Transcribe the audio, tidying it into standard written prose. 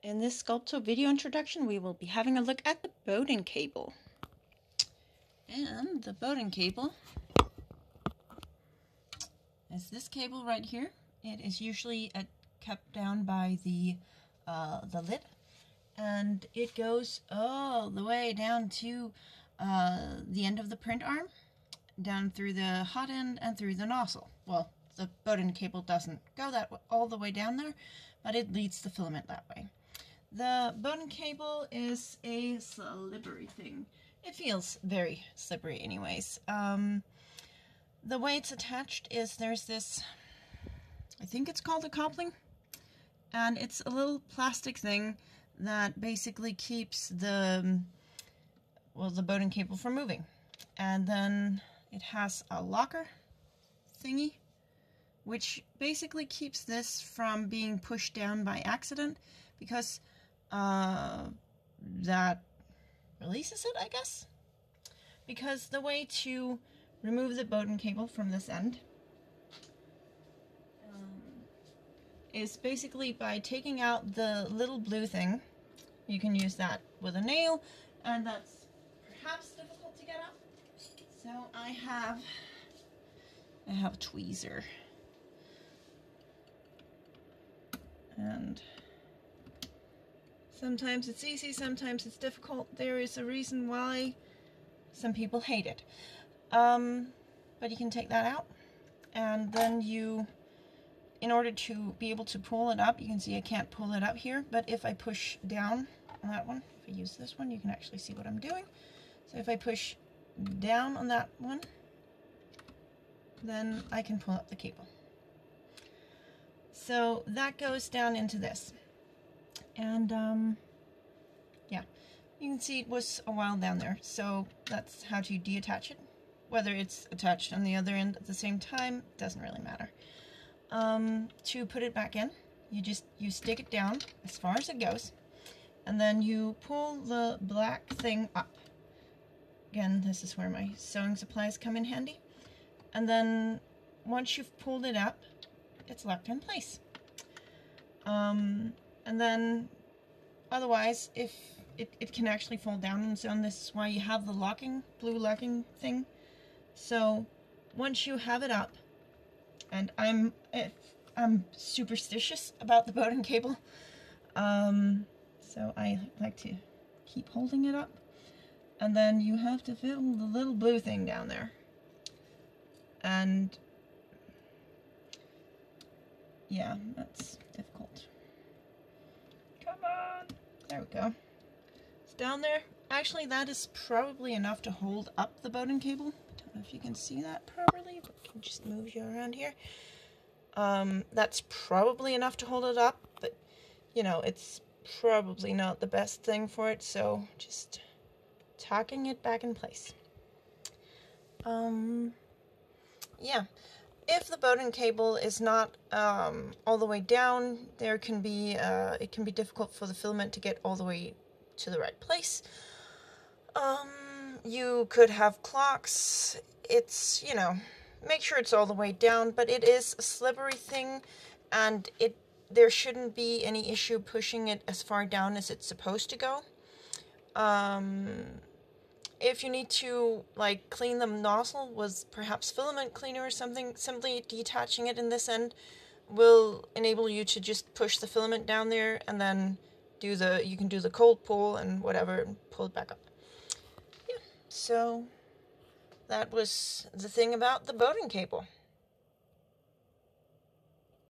In this Sculpto video introduction, we will be having a look at the Bowden cable. And the Bowden cable is this cable right here. It is usually kept down by the lid, and it goes all the way down to the end of the print arm, down through the hot end and through the nozzle. Well, the Bowden cable doesn't go all the way down there, but it leads the filament that way. The Bowden cable is a slippery thing. It feels very slippery anyways. The way it's attached is there's this, I think it's called a coupling, and it's a little plastic thing that basically keeps the Bowden cable from moving. And then it has a locker thingy, which basically keeps this from being pushed down by accident, because that releases it, I guess. Because the way to remove the Bowden cable from this end is basically by taking out the little blue thing. You can use that with a nail, and that's perhaps difficult to get up. So I have a tweezer, and sometimes it's easy, sometimes it's difficult. There is a reason why some people hate it. But you can take that out, and then in order to be able to pull it up, you can see I can't pull it up here, but if I push down on that one, if I use this one, you can actually see what I'm doing. So if I push down on that one, then I can pull up the cable. So that goes down into this. And yeah, you can see it was a while down there, so that's how to deattach it. Whether it's attached on the other end at the same time doesn't really matter. To put it back in, you stick it down as far as it goes, and then you pull the black thing up. Again, this is where my sewing supplies come in handy. And then once you've pulled it up, it's locked in place. And then otherwise, if it can actually fall down on its own. This is why you have the blue locking thing. So once you have it up, and I'm superstitious about the Bowden cable, so I like to keep holding it up, and then you have to fill the little blue thing down there, and yeah, that's difficult. Come on, there we go. It's down there. Actually, that is probably enough to hold up the Bowden cable. I don't know if you can see that properly, but I can just move you around here. That's probably enough to hold it up, but you know, it's probably not the best thing for it, so just tacking it back in place. Yeah. If the Bowden cable is not all the way down, it can be difficult for the filament to get all the way to the right place. You could have clocks. It's, you know, make sure it's all the way down, but it is a slippery thing, and there shouldn't be any issue pushing it as far down as it's supposed to go. If you need to, like, clean the nozzle with perhaps filament cleaner or something, simply detaching it in this end will enable you to just push the filament down there, and then you can do the cold pull and whatever, and pull it back up. Yeah, so that was the thing about the Bowden cable.